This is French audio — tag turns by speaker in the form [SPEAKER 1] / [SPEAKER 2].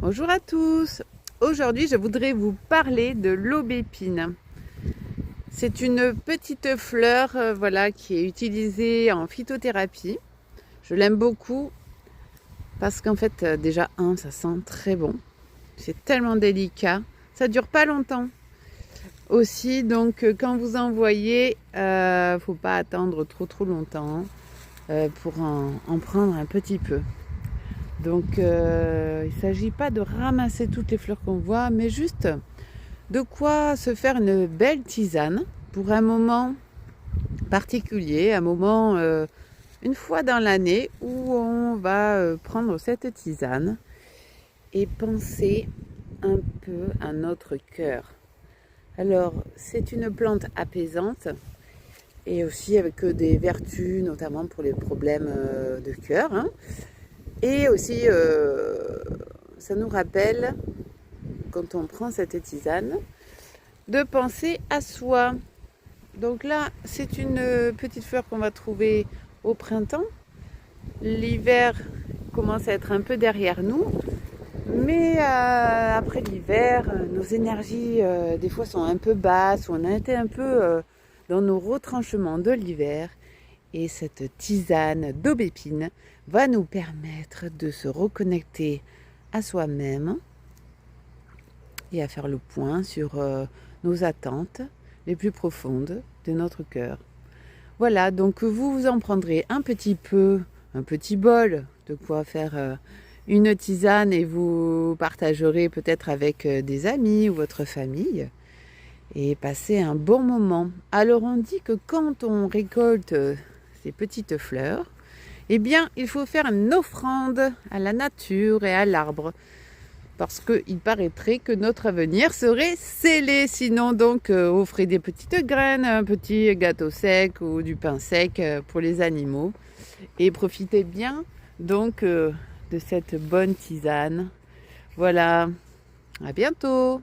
[SPEAKER 1] Bonjour à tous. Aujourd'hui, je voudrais vous parler de l'aubépine. C'est une petite fleur voilà, qui est utilisée en phytothérapie. Je l'aime beaucoup parce qu'en fait, déjà, ça sent très bon. C'est tellement délicat. Ça dure pas longtemps. Aussi, donc, quand vous en voyez, faut pas attendre trop longtemps pour en prendre un petit peu. Donc, il ne s'agit pas de ramasser toutes les fleurs qu'on voit, mais juste de quoi se faire une belle tisane pour un moment particulier, un moment une fois dans l'année où on va prendre cette tisane et penser un peu à notre cœur. Alors, c'est une plante apaisante et aussi avec des vertus, notamment pour les problèmes de cœur. Et aussi, ça nous rappelle, quand on prend cette tisane, de penser à soi. Donc là, c'est une petite fleur qu'on va trouver au printemps. L'hiver commence à être un peu derrière nous. Mais après l'hiver, nos énergies, des fois, sont un peu basses. On a été un peu dans nos retranchements de l'hiver. Et cette tisane d'aubépine va nous permettre de se reconnecter à soi-même et à faire le point sur nos attentes les plus profondes de notre cœur. Voilà, donc vous en prendrez un petit peu, un petit bol de quoi faire une tisane et vous partagerez peut-être avec des amis ou votre famille et passer un bon moment. Alors on dit que quand on récolte ces petites fleurs, eh bien, il faut faire une offrande à la nature et à l'arbre. Parce qu'il paraîtrait que notre avenir serait scellé. Sinon, donc, offrez des petites graines, un petit gâteau sec ou du pain sec pour les animaux. Et profitez bien, donc, de cette bonne tisane. Voilà, à bientôt.